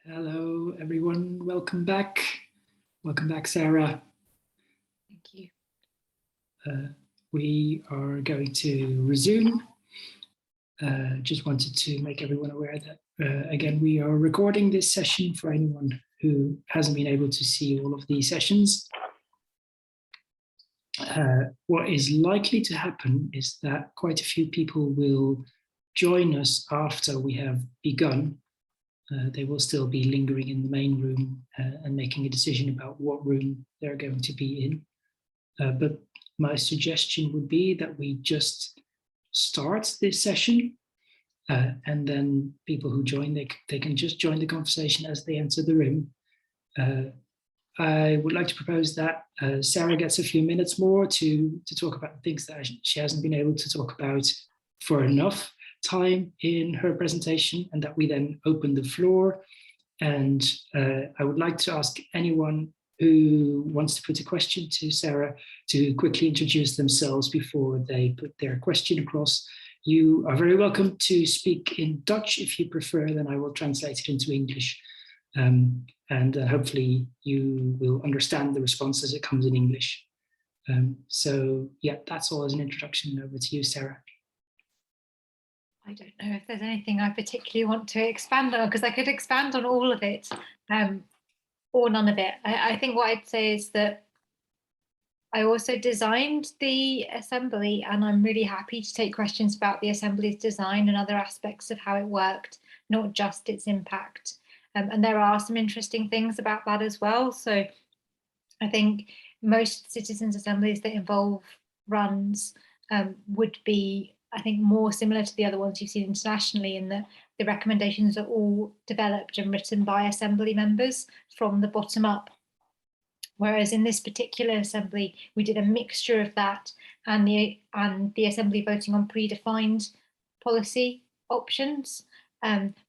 Hello, everyone. Welcome back. Welcome back, Sarah. Thank you. We are going to resume. Just wanted to make everyone aware that, again, we are recording this session for anyone who hasn't been able to see all of the sessions. What is likely to happen is that quite a few people will join us after we have begun. They will still be lingering in the main room and making a decision about what room they're going to be in. But my suggestion would be that we just start this session and then people who join, they can just join the conversation as they enter the room. I would like to propose that Sarah gets a few minutes more to talk about things that she hasn't been able to talk about for enough time in her presentation, and that we then open the floor. And I would like to ask anyone who wants to put a question to Sarah to quickly introduce themselves before they put their question across. You are very welcome to speak in Dutch if you prefer, then I will translate it into English. And hopefully you will understand the response as it comes in English. So yeah, that's all as an introduction. Over to you, Sarah. I don't know if there's anything I particularly want to expand on, because I could expand on all of it or none of it. I think what I'd say is that I also designed the assembly, and I'm really happy to take questions about the assembly's design and other aspects of how it worked, not just its impact. And there are some interesting things about that as well. So I think most citizens' assemblies that involve runs would be, I think, more similar to the other ones you've seen internationally, in that the recommendations are all developed and written by assembly members from the bottom up. Whereas in this particular assembly, we did a mixture of that and the assembly voting on predefined policy options.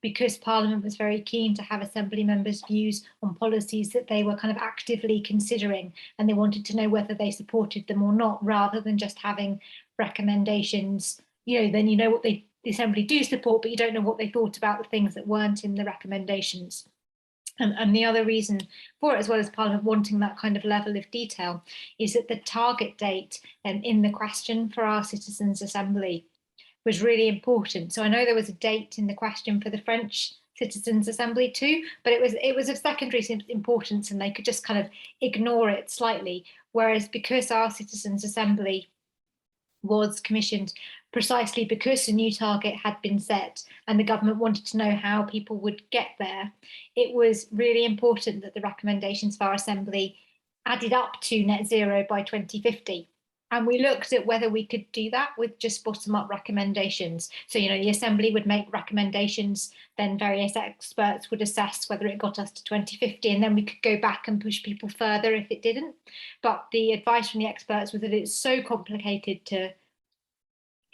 Because Parliament was very keen to have assembly members' views on policies that they were kind of actively considering, and they wanted to know whether they supported them or not, rather than just having recommendations. Then you know what the assembly do support, but you don't know what they thought about the things that weren't in the recommendations. And the other reason for it, as well as Parliament wanting that kind of level of detail, is that the target date in the question for our citizens' assembly was really important. So I know there was a date in the question for the French Citizens' Assembly too, but it was of secondary importance, and they could just kind of ignore it slightly. Whereas because our Citizens' Assembly was commissioned precisely because a new target had been set and the government wanted to know how people would get there, it was really important that the recommendations for our assembly added up to net zero by 2050. And we looked at whether we could do that with just bottom-up recommendations. So, the assembly would make recommendations, then various experts would assess whether it got us to 2050, and then we could go back and push people further if it didn't. But the advice from the experts was that it's so complicated to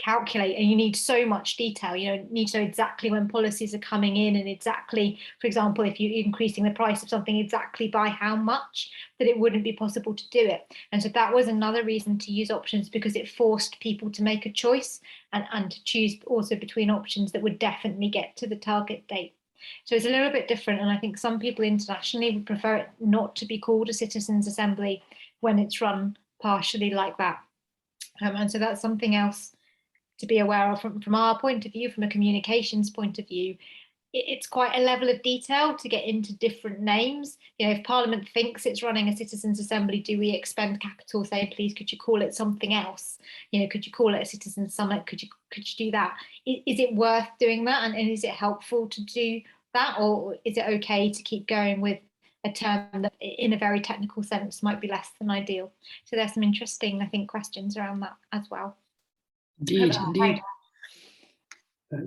calculate, and you need so much detail. You need to know exactly when policies are coming in, and exactly, for example, if you're increasing the price of something, exactly by how much, that it wouldn't be possible to do it. And so that was another reason to use options, because it forced people to make a choice and to choose also between options that would definitely get to the target date. So it's a little bit different, and I think some people internationally would prefer it not to be called a citizens' assembly when it's run partially like that. And so that's something else to be aware of from our point of view, from a communications point of view. It's quite a level of detail to get into different names. If Parliament thinks it's running a citizens' assembly, do we expend capital, say, please, could you call it something else? Could you call it a citizens' summit? Could you do that? Is it worth doing that? And is it helpful to do that? Or is it okay to keep going with a term that in a very technical sense might be less than ideal? So there's some interesting, I think, questions around that as well. Indeed.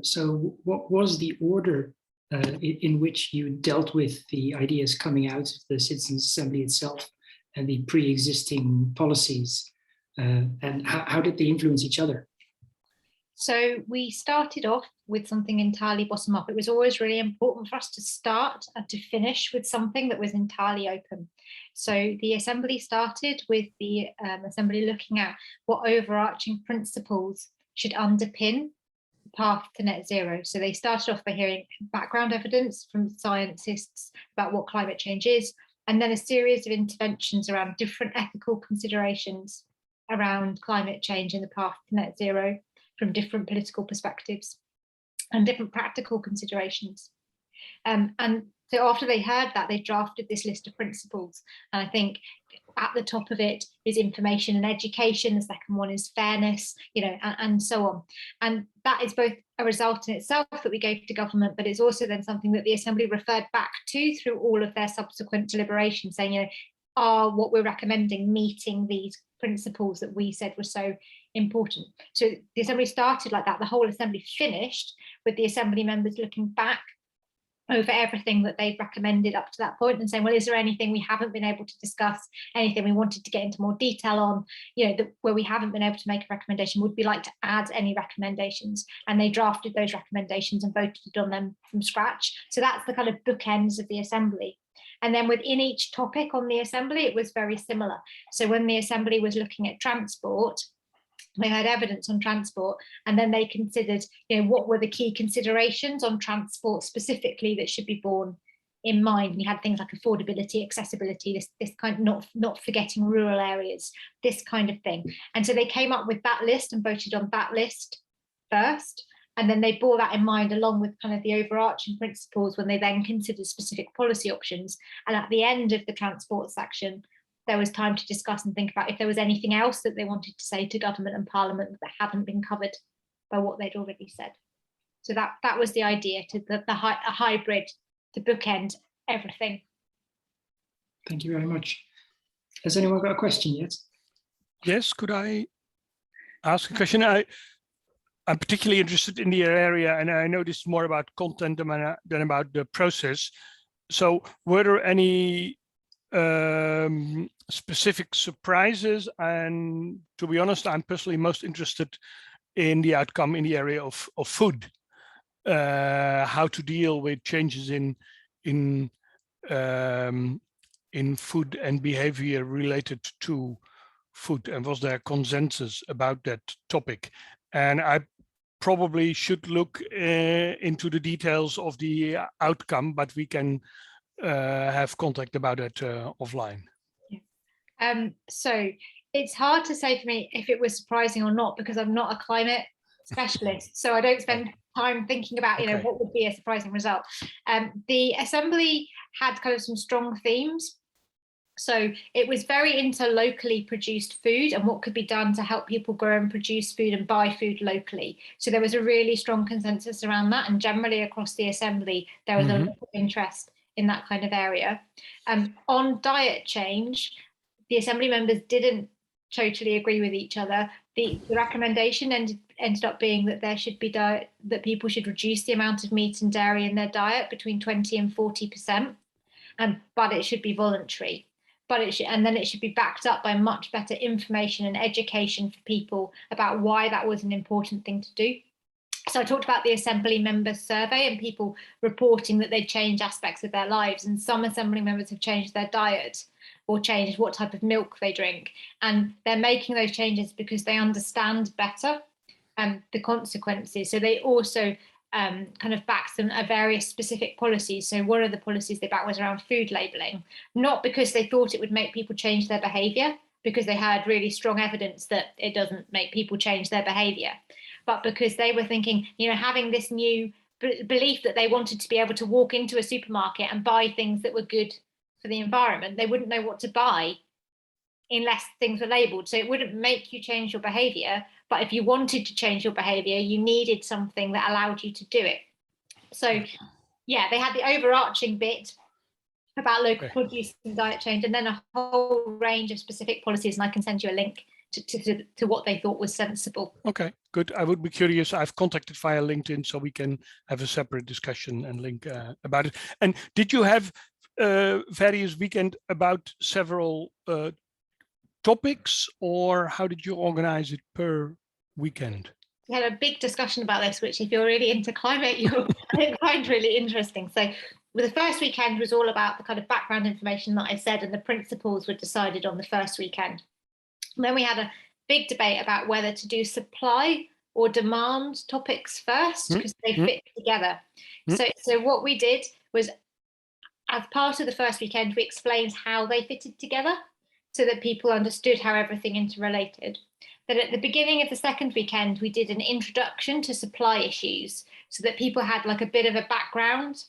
So what was the order in which you dealt with the ideas coming out of the Citizens' Assembly itself and the pre-existing policies? And how did they influence each other? So we started off with something entirely bottom up. It was always really important for us to start and to finish with something that was entirely open. So the assembly started with the assembly looking at what overarching principles should underpin path to net zero. So they started off by hearing background evidence from scientists about what climate change is, and then a series of interventions around different ethical considerations around climate change and the path to net zero from different political perspectives and different practical considerations. And so after they heard that, they drafted this list of principles. And I think at the top of it is information and education. The second one is fairness, and so on. And that is both a result in itself that we gave to government, but it's also then something that the Assembly referred back to through all of their subsequent deliberations, saying, are what we're recommending meeting these principles that we said were so important? So the Assembly started like that. The whole Assembly finished with the Assembly members looking back over everything that they've recommended up to that point and saying, well, is there anything we haven't been able to discuss, anything we wanted to get into more detail on, where we haven't been able to make a recommendation? Would we like to add any recommendations? And they drafted those recommendations and voted on them from scratch. So that's the kind of bookends of the Assembly. And then within each topic on the Assembly, it was very similar. So when the Assembly was looking at transport, they had evidence on transport, and then they considered, what were the key considerations on transport specifically that should be borne in mind. And you had things like affordability, accessibility, this kind of not forgetting rural areas, this kind of thing. And so they came up with that list and voted on that list first. And then they bore that in mind along with kind of the overarching principles when they then considered specific policy options. And at the end of the transport section, there was time to discuss and think about if there was anything else that they wanted to say to government and parliament that hadn't been covered by what they'd already said. So that was the idea, to a hybrid to bookend everything. Thank you very much. Has anyone got a question yet? Yes, could I ask a question? I'm particularly interested in the area, and I know this is more about content than about the process. So were there any specific surprises? And to be honest, I'm personally most interested in the outcome in the area of food, how to deal with changes in food and behavior related to food, and was there consensus about that topic? And I probably should look into the details of the outcome, but we can have contact about it offline. So it's hard to say for me if it was surprising or not, because I'm not a climate specialist, so I don't spend time thinking about what would be a surprising result. The Assembly had kind of some strong themes. So it was very into locally produced food and what could be done to help people grow and produce food and buy food locally. So there was a really strong consensus around that, and generally across the Assembly there was a lot of interest in that kind of area. On diet change, the Assembly members didn't totally agree with each other. The recommendation ended up being that there should be that people should reduce the amount of meat and dairy in their diet between 20 and 40%, but it should be voluntary. And then it should be backed up by much better information and education for people about why that was an important thing to do. So I talked about the Assembly members survey and people reporting that they change aspects of their lives, and some Assembly members have changed their diet or changed what type of milk they drink, and they're making those changes because they understand better the consequences. So they also kind of back some various specific policies. So one of the policies they backed was around food labelling, not because they thought it would make people change their behaviour, because they had really strong evidence that it doesn't make people change their behaviour, but because they were thinking, having this new belief that they wanted to be able to walk into a supermarket and buy things that were good for the environment. They wouldn't know what to buy unless things were labelled. So it wouldn't make you change your behaviour, but if you wanted to change your behaviour, you needed something that allowed you to do it. So yeah, they had the overarching bit about local produce and diet change, and then a whole range of specific policies, and I can send you a link to what they thought was sensible. Okay, good. I would be curious. I've contacted via LinkedIn, so we can have a separate discussion and link about it. And did you have various weekend about several topics, or how did you organize it per weekend? We had a big discussion about this, which if you're really into climate, you'll find really interesting. So the first weekend was all about the kind of background information that I said, and the principles were decided on the first weekend. And then we had a big debate about whether to do supply or demand topics first because they fit together. So what we did was, as part of the first weekend, we explained how they fitted together so that people understood how everything interrelated. Then at the beginning of the second weekend, we did an introduction to supply issues so that people had like a bit of a background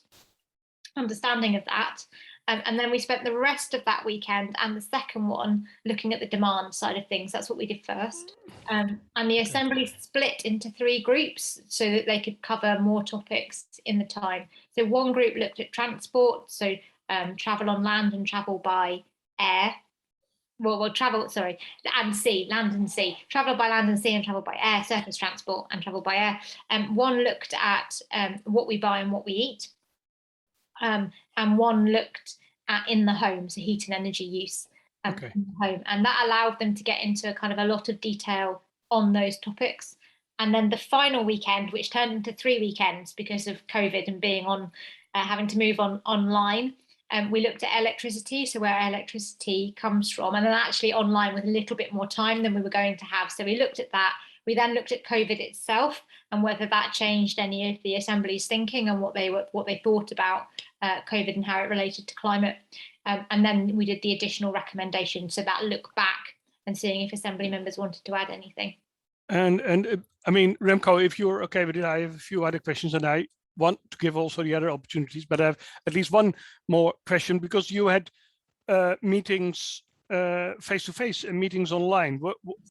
understanding of that. And then we spent the rest of that weekend and the second one looking at the demand side of things. That's what we did first. And the assembly split into 3 groups so that they could cover more topics in the time. So one group looked at transport, so travel on land and travel by air. Travel and sea, land and sea, travel by land and sea and travel by air, surface transport and travel by air. One looked at what we buy and what we eat. And one looked at in the home, so heat and energy use in the home. And that allowed them to get into kind of a lot of detail on those topics. And then the final weekend, which turned into 3 weekends because of COVID and being on, having to move online, we looked at electricity, so where electricity comes from, and then actually online with a little bit more time than we were going to have. So we looked at that. We then looked at COVID itself and whether that changed any of the Assembly's thinking and what they thought about COVID and how it related to climate. And then we did the additional recommendations, so that look back and seeing if Assembly members wanted to add anything. And I mean, Remco, if you're okay with it, I have a few other questions, and I want to give also the other opportunities, but I have at least one more question, because you had meetings face-to-face and meetings online.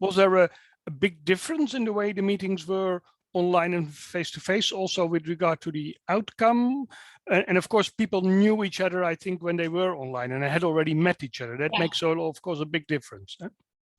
Was there a big difference in the way the meetings were online and face-to-face, also with regard to the outcome? And of course, people knew each other, I think, when they were online and had already met each other. That makes, of course, a big difference. Huh?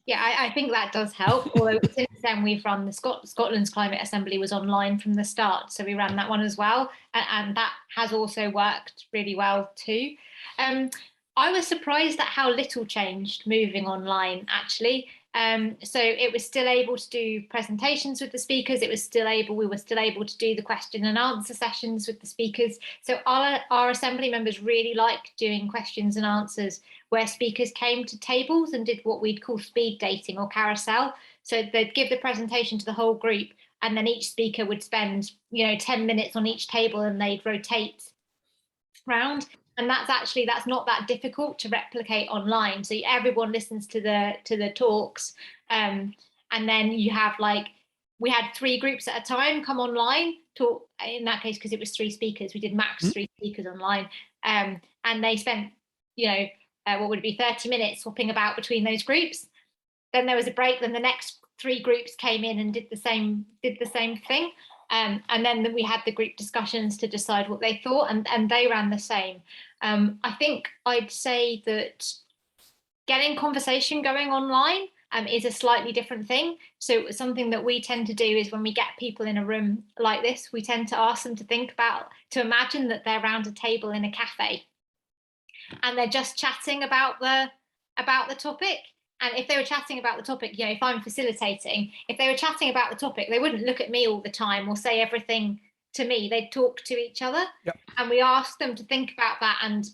Yeah, I think that does help. Although since then we've run the Scotland's Climate Assembly was online from the start, so we ran that one as well, and that has also worked really well too. I was surprised at how little changed moving online, actually. So it was still able to do presentations with the speakers. We were still able to do the question and answer sessions with the speakers. So our Assembly members really liked doing questions and answers where speakers came to tables and did what we'd call speed dating or carousel. So they'd give the presentation to the whole group, and then each speaker would spend 10 minutes on each table, and they'd rotate round. And that's not that difficult to replicate online. So everyone listens to the talks, and then you have we had 3 groups at a time come online talk. In that case, because it was 3 speakers, we did max 3 speakers online, and they spent what would it be, 30 minutes swapping about between those groups. Then there was a break. Then the next 3 groups came in and did the same thing. And then we had the group discussions to decide what they thought, and they ran the same. I think I'd say that getting conversation going online is a slightly different thing. So something that we tend to do is when we get people in a room like this, we tend to ask them to imagine that they're around a table in a cafe and they're just chatting about the topic. And if they were chatting about the topic, if I'm facilitating, if they were chatting about the topic, they wouldn't look at me all the time or say everything to me. They'd talk to each other. Yep. And we asked them to think about that and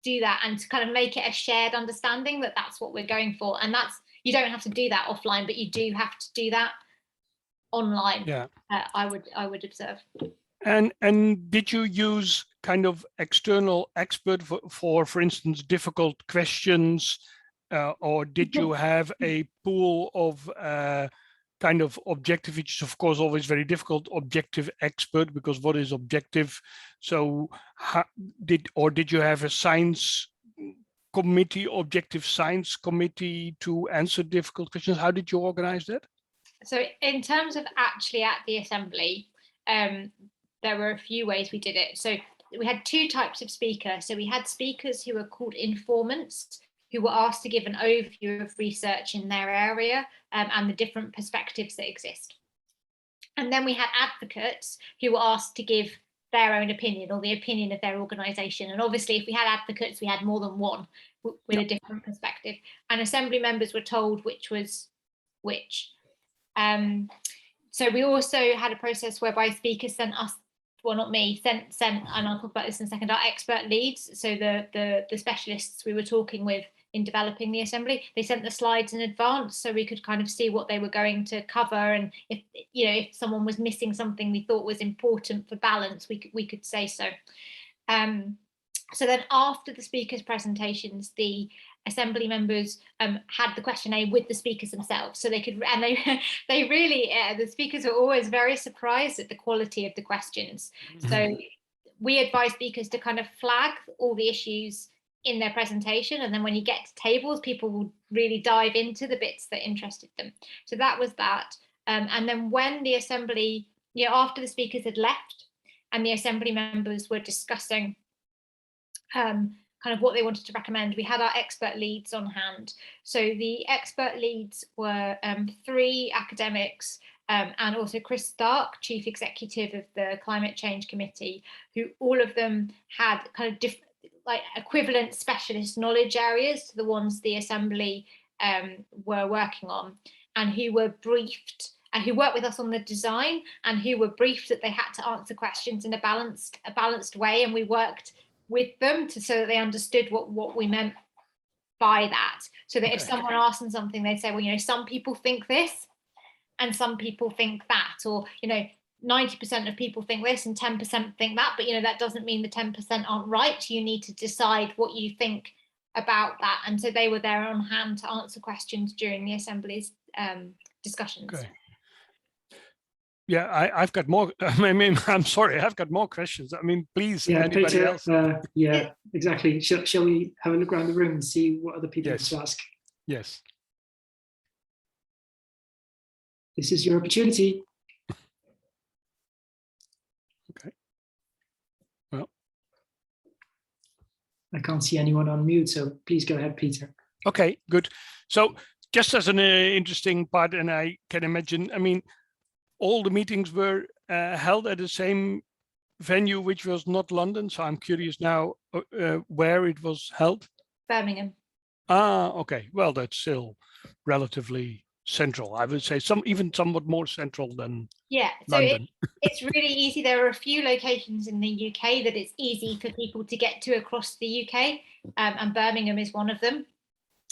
do that, and to kind of make it a shared understanding that that's what we're going for. And you don't have to do that offline, but you do have to do that online. Yeah, I would observe. And did you use kind of external expert for instance, difficult questions? Or did you have a pool of kind of objective, which is of course always very difficult, objective expert, because what is objective? So did you have a science committee, objective science committee to answer difficult questions? How did you organize that? So in terms of actually at the Assembly, there were a few ways we did it. So we had 2 types of speakers. So we had speakers who were called informants, who were asked to give an overview of research in their area and the different perspectives that exist. And then we had advocates who were asked to give their own opinion or the opinion of their organisation. And obviously, if we had advocates, we had more than one with a different perspective. And Assembly members were told which was which. So we also had a process whereby speakers sent us, well, not me, sent, and I'll talk about this in a second, our expert leads. So the specialists we were talking with in developing the assembly. They sent the slides in advance so we could kind of see what they were going to cover, and if someone was missing something we thought was important for balance, we could say so. So then after the speakers' presentations, the assembly members had the questionnaire with the speakers themselves, so they could, and they really, the speakers were always very surprised at the quality of the questions. So we advise speakers to kind of flag all the issues in their presentation, and then when you get to tables, people will really dive into the bits that interested them. So that was that. And then when the assembly, after the speakers had left and the assembly members were discussing kind of what they wanted to recommend, we had our expert leads on hand. So the expert leads were 3 academics and also Chris Stark, Chief Executive of the Climate Change Committee, who all of them had kind of different, like equivalent specialist knowledge areas to the ones the Assembly were working on, and who were briefed and who worked with us on the design, and who were briefed that they had to answer questions in a balanced way, and we worked with them so that they understood what we meant by that. So that if someone asked them something, they'd say, well, some people think this and some people think that, or 90% of people think this and 10% think that, but that doesn't mean the 10% aren't right. You need to decide what you think about that. And so they were there on hand to answer questions during the Assembly's discussions. Okay. Yeah, I've got more. I mean, I'm sorry, I've got more questions. I mean, please, yeah, anybody Peter, else? Yeah, exactly. Shall we have a look around the room and see what other people have to ask? Yes. This is your opportunity. Okay. Well, I can't see anyone on mute, so please go ahead, Peter. Okay, good. So just as an interesting part, and I can imagine, I mean, all the meetings were held at the same venue, which was not London. So I'm curious now where it was held. Birmingham. Ah, okay. Well, that's still relatively central. I would say even somewhat more central than London. It's really easy. There are a few locations in the UK that it's easy for people to get to across the UK, and Birmingham is one of them.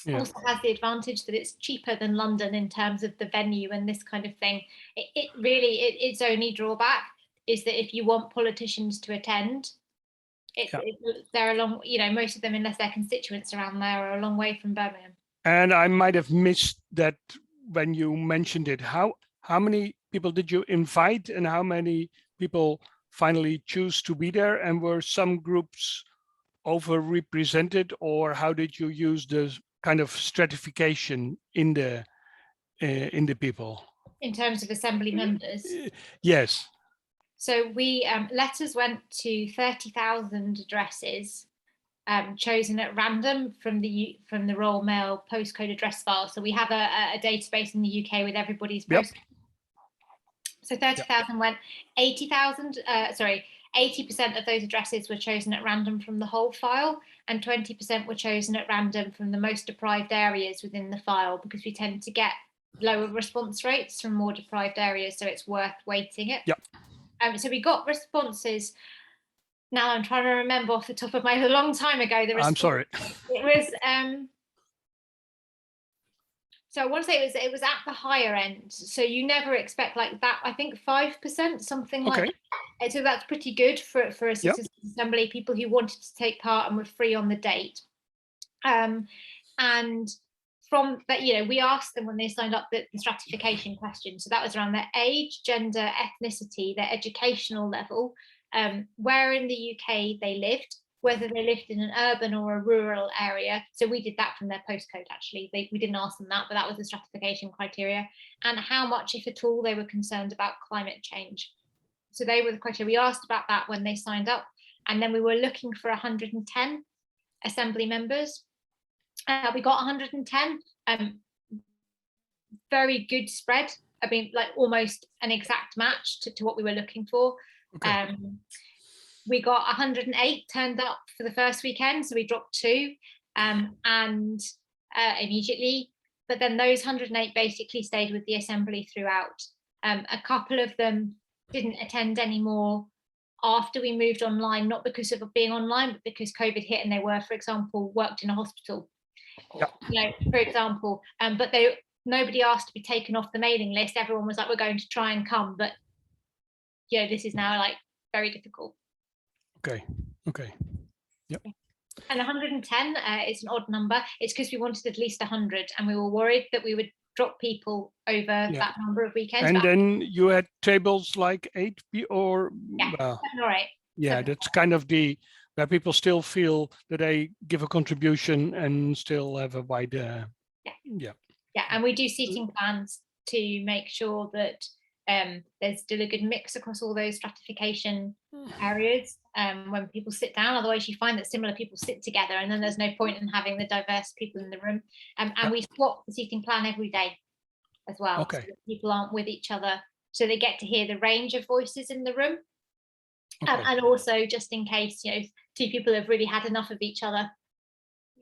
Yeah. Also has the advantage that it's cheaper than London in terms of the venue and this kind of thing. Its only drawback is that if you want politicians to attend, they're a long, most of them, unless their constituents around there, are a long way from Birmingham. And I might have missed that when you mentioned it. How many people did you invite, and how many people finally choose to be there? And were some groups overrepresented, or how did you use the kind of stratification in the people? In terms of Assembly members? Yes. So we letters went to 30,000 addresses chosen at random from the Royal Mail postcode address file. So we have a database in the UK with everybody's postcode. So 30,000 went. 80,000, 80% of those addresses were chosen at random from the whole file, and 20% were chosen at random from the most deprived areas within the file, because we tend to get lower response rates from more deprived areas, so it's worth weighting it. So we got responses. Now I'm trying to remember off the top of my head, a long time ago. I'm sorry. It was so I want to say it was at the higher end. So you never expect like that. I think 5%, something like that. So that's pretty good for a citizens assembly, people who wanted to take part and were free on the date. And from that, we asked them when they signed up the stratification question. So that was around their age, gender, ethnicity, their educational level, where in the UK they lived, whether they lived in an urban or a rural area. So we did that from their postcode, actually. We didn't ask them that, but that was the stratification criteria. And how much, if at all, they were concerned about climate change. So they were the criteria. We asked about that when they signed up. And then we were looking for 110 assembly members. We got 110, very good spread. I mean, like almost an exact match to what we were looking for. We got 108 turned up for the first weekend, so we dropped 2 immediately. But then those 108 basically stayed with the assembly throughout. A couple of them didn't attend anymore after we moved online, not because of being online, but because COVID hit and they were, for example, worked in a hospital Yeah. You know, for example, but nobody asked to be taken off the mailing list. Everyone was like, we're going to try and come, but yeah, this is now like very difficult. Okay. Yep. And 110 is an odd number. It's because we wanted at least 100, and we were worried that we would drop people over that number of weekends. And then you had tables like 8 or 7 or 8. Yeah, that's kind of where people still feel that they give a contribution and still have a wide. Yeah, and we do seating plans to make sure that there's still a good mix across all those stratification areas when people sit down. Otherwise you find that similar people sit together, and then there's no point in having the diverse people in the room. And we swap the seating plan every day as well, okay. so that people aren't with each other, so they get to hear the range of voices in the room. Okay. And also, just in case, you know, 2 people have really had enough of each other,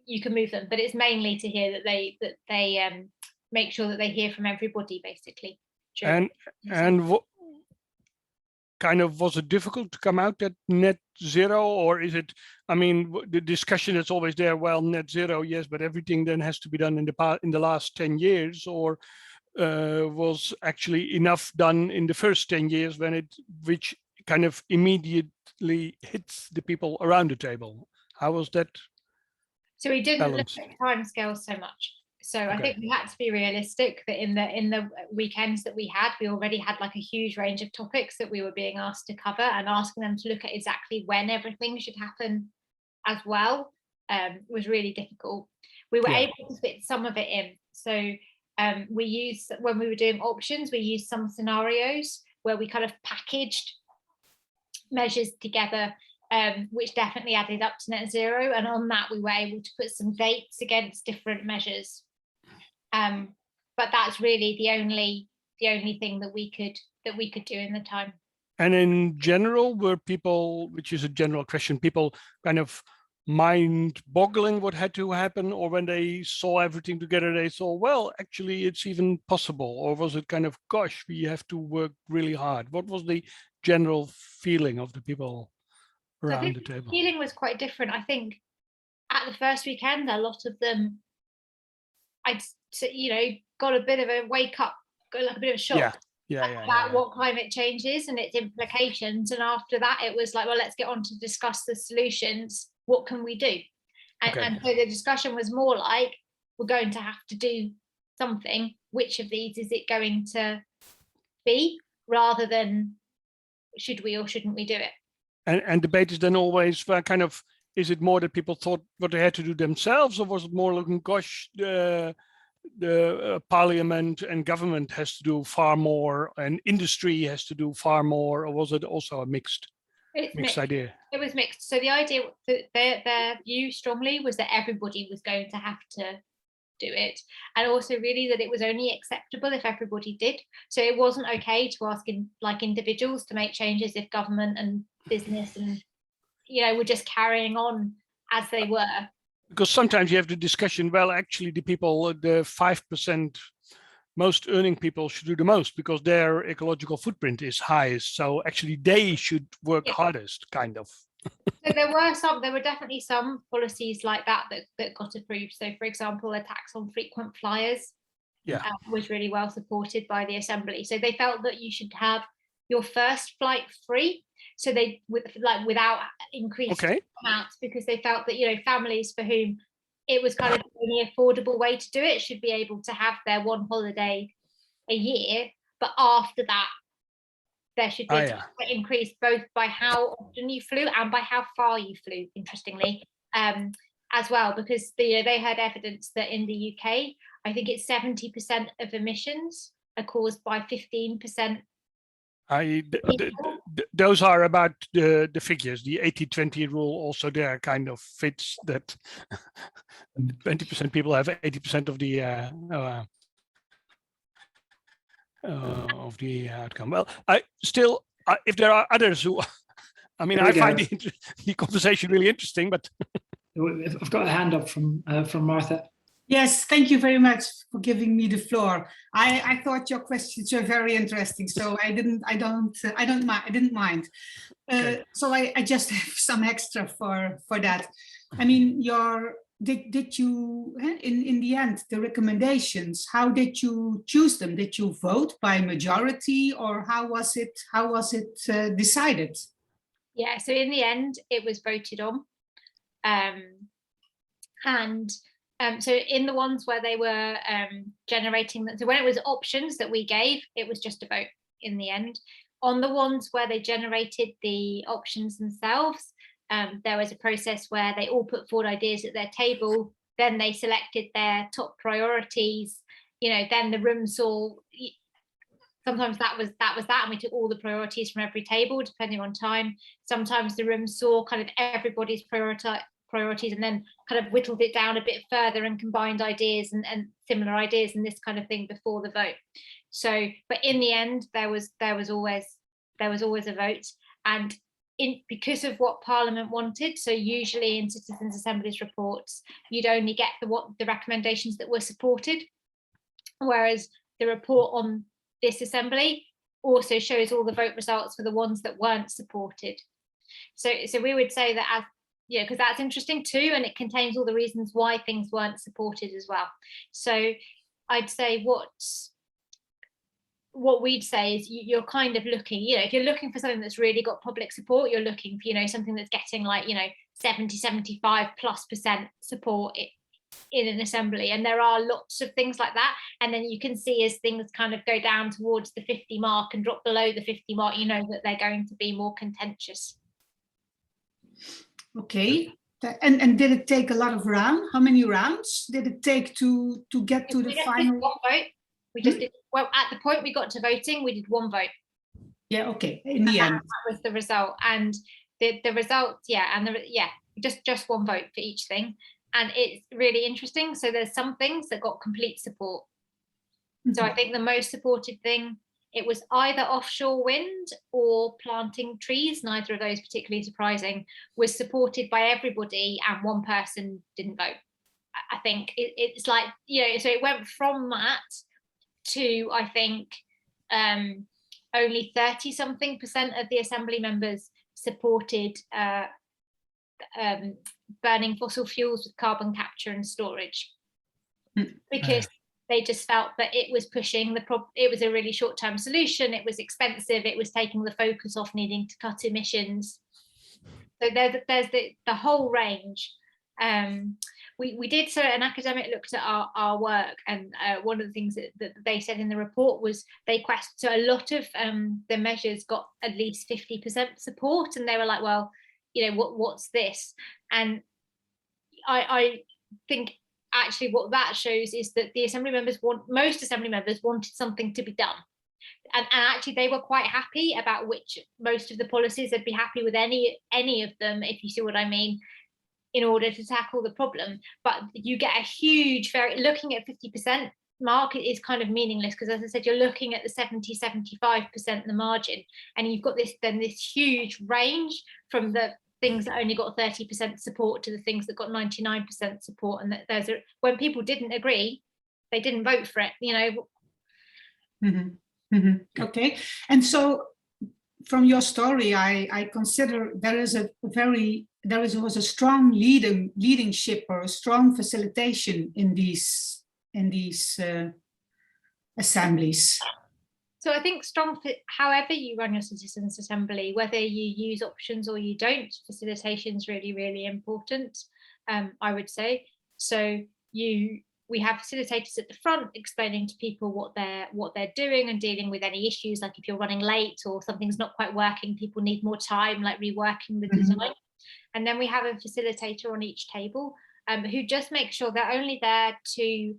you can move them, but it's mainly to hear that they make sure that they hear from everybody, basically. And what kind of, was it difficult to come out at net zero, or is it, I mean, the discussion that's always there, well, net zero, yes, but everything then has to be done in the last 10 years, or was actually enough done in the first 10 years which kind of immediately hits the people around the table? How was that? So we didn't balance? look at timescales so much. So okay. I think we had to be realistic that in the weekends that we already had like a huge range of topics that we were being asked to cover, and asking them to look at exactly when everything should happen as well was really difficult. We were able to fit some of it in. So we used, when we were doing options, we used some scenarios where we kind of packaged measures together, which definitely added up to net zero, and on that we were able to put some dates against different measures. But that's really the only thing that we could do in the time. And in general, were people, which is a general question, people kind of mind-boggling what had to happen, or when they saw everything together, they thought, well, actually, it's even possible? Or was it kind of, gosh, we have to work really hard? What was the general feeling of the people around the table? The feeling was quite different. I think at the first weekend, a lot of them, got a bit of a wake up, got like a bit of a shock. About what climate change is and its implications, and after that it was like, well, let's get on to discuss the solutions. What can we do? And so the discussion was more like, we're going to have to do something. Which of these is it going to be, rather than should we or shouldn't we do it? And debate is then always kind of, is it more that people thought what they had to do themselves, or was it more looking, gosh, the parliament and government has to do far more and industry has to do far more, or was it also a mixed idea? It was mixed. So the idea, their view strongly was that everybody was going to have to do it, and also really that it was only acceptable if everybody did. So it wasn't okay to ask individuals to make changes if government and business and were just carrying on as they were. Because sometimes you have the discussion, well, actually the people, the 5% most earning people should do the most because their ecological footprint is highest. So actually they should work hardest, kind of. So there were definitely some policies like that got approved. So for example, a tax on frequent flyers was really well supported by the Assembly. So they felt that you should have your first flight free. So they without increased amounts, because they felt that families for whom it was kind of the only affordable way to do it should be able to have their one holiday a year, but after that there should be an increase both by how often you flew and by how far you flew, interestingly, as well, because they had evidence that in the UK, I think it's 70% of emissions are caused by 15%. Those are about the figures. The 80-20 rule also there kind of fits that 20% people have 80% of the outcome. Well, if there are others who, I find the conversation really interesting, but I've got a hand up from Martha. Yes, thank you very much for giving me the floor. I thought your questions were very interesting, so I didn't mind. So I just have some extra for that. I mean, your did you, in the end, the recommendations, how did you choose them? Did you vote by majority, or how was it decided? Yeah, so in the end, it was voted on. So in the ones where they were generating, so when it was options that we gave, it was just a vote in the end. On the ones where they generated the options themselves, there was a process where they all put forward ideas at their table, then they selected their top priorities, then the room saw, sometimes that was that, and we took all the priorities from every table, depending on time. Sometimes the room saw kind of everybody's priorities and then kind of whittled it down a bit further and combined ideas and similar ideas and this kind of thing before the vote. So, but in the end, there was always a vote, and because of what Parliament wanted. So usually in Citizens' Assemblies reports, you'd only get the recommendations that were supported, whereas the report on this assembly also shows all the vote results for the ones that weren't supported. So we would say that because that's interesting too, and it contains all the reasons why things weren't supported as well. So I'd say what we'd say is you're kind of looking, if you're looking for something that's really got public support, you're looking for, something that's getting like, 70-75+% support in an assembly. And there are lots of things like that. And then you can see as things kind of go down towards the 50 mark and drop below the 50 mark, that they're going to be more contentious. Okay. And did it take a lot of rounds? How many rounds did it take to get to the final? One vote. We just did, well, at the point we got to voting, we did one vote. Yeah, okay. In the end. That was the result. And the results, just one vote for each thing. And it's really interesting. So there's some things that got complete support. Mm-hmm. So I think the most supported thing, it was either offshore wind or planting trees, neither of those particularly surprising, was supported by everybody and one person didn't vote. I think it's like, so it went from that to, I think, only 30-something% of the Assembly members supported burning fossil fuels with carbon capture and storage, because they just felt that it was pushing it was a really short-term solution, it was expensive, it was taking the focus off needing to cut emissions. So there's the whole range. We did, so an academic looked at our work, and one of the things that they said in the report was they questioned, so a lot of the measures got at least 50% support, and they were like, well, what's this? And I think actually what that shows is that the Assembly members most Assembly members wanted something to be done. And actually they were quite happy about most of the policies. They'd be happy with any of them, if you see what I mean, in order to tackle the problem. But you get a huge, looking at 50% mark is kind of meaningless, because as I said, you're looking at the 70-75% the margin, and you've got this huge range from the things that only got 30% support to the things that got 99% support. And that when people didn't agree, they didn't vote for it, Mm-hmm. Mm-hmm. Okay. And so from your story, I consider there was a strong leadership or a strong facilitation in these assemblies. So I think however you run your citizens' assembly, whether you use options or you don't, facilitation is really, really important, I would say. So we have facilitators at the front explaining to people what they're doing and dealing with any issues, like if you're running late or something's not quite working, people need more time, like reworking the design. Mm-hmm. And then we have a facilitator on each table who just makes sure they're only there to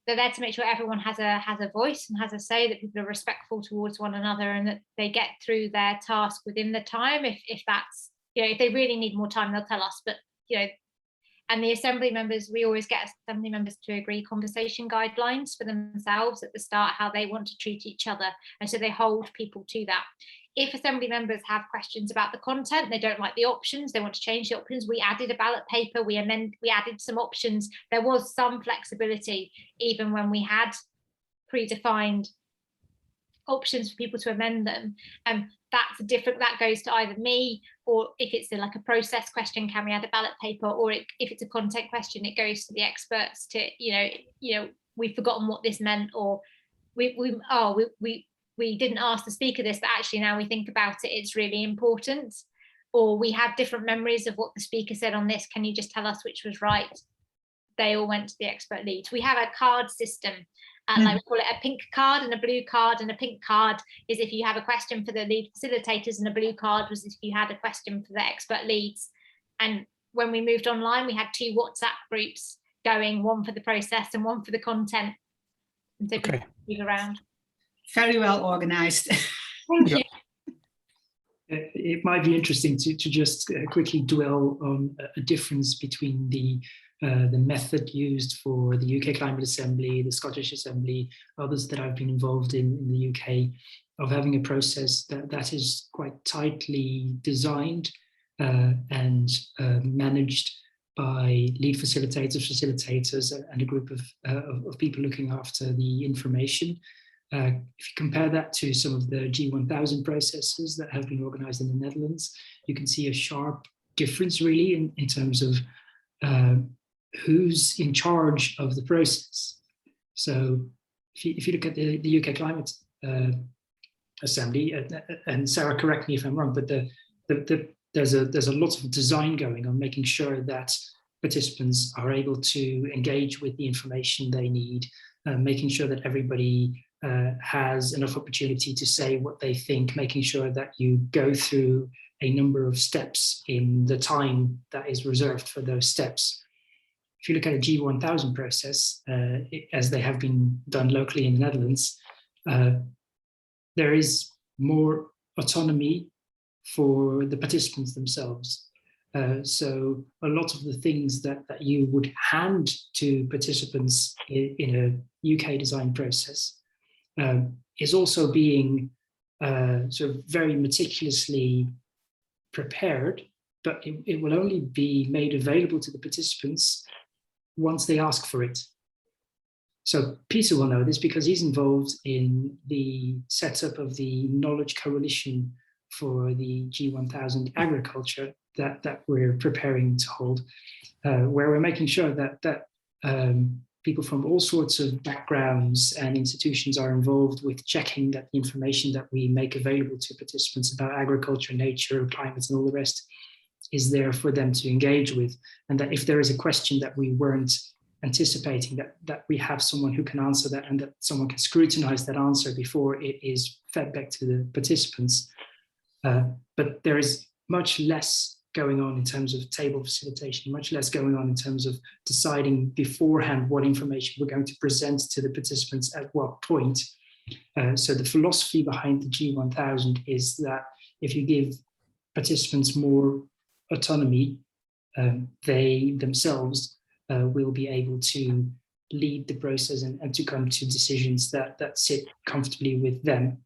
they're there to make sure everyone has a voice and has a say, that people are respectful towards one another, and that they get through their task within the time. If that's, if they really need more time, they'll tell us. But and the Assembly members, we always get Assembly members to agree conversation guidelines for themselves at the start, how they want to treat each other, and so they hold people to that. If Assembly members have questions about the content, they don't like the options, they want to change the options, we added a ballot paper, we added some options. There was some flexibility even when we had predefined options for people to amend them. that's different, that goes to either me, or if it's like a process question, can we add a ballot paper, or if it's a content question, it goes to the experts to, we've forgotten what this meant, or we didn't ask the speaker this, but actually now we think about it, it's really important, or we have different memories of what the speaker said on this, can you just tell us which was right? They all went to the expert leads. We have a card system, like we call it a pink card and a blue card, and a pink card is if you have a question for the lead facilitators, and a blue card was if you had a question for the expert leads. And when we moved online, we had 2 WhatsApp groups going, one for the process and one for the content. And so Okay. move around. Very well organized. Thank you. It might be interesting to just quickly dwell on a difference between the method used for the UK Climate Assembly, the Scottish Assembly, others that I've been involved in the UK, of having a process that is quite tightly designed and managed by lead facilitators, and a group of people looking after the information. If you compare that to some of the G1000 processes that have been organized in the Netherlands, you can see a sharp difference really in terms of who's in charge of the process. So if you look at the UK Climate Assembly, and Sarah, correct me if I'm wrong, but there's a lot of design going on, making sure that participants are able to engage with the information they need, making sure that everybody has enough opportunity to say what they think, making sure that you go through a number of steps in the time that is reserved for those steps. If you look at a G1000 process, as they have been done locally in the Netherlands, there is more autonomy for the participants themselves. So a lot of the things that you would hand to participants in a UK design process is also being sort of very meticulously prepared, but it will only be made available to the participants once they ask for it. So Peter will know this because he's involved in the setup of the Knowledge Coalition for the G1000 agriculture that we're preparing to hold, where we're making sure that people from all sorts of backgrounds and institutions are involved with checking that the information that we make available to participants about agriculture, nature, climate, and all the rest is there for them to engage with. And that if there is a question that we weren't anticipating, that we have someone who can answer that, and that someone can scrutinize that answer before it is fed back to the participants. But there is much less going on in terms of table facilitation, much less going on in terms of deciding beforehand what information we're going to present to the participants at what point. So the philosophy behind the G1000 is that if you give participants more autonomy, they themselves will be able to lead the process and to come to decisions that sit comfortably with them.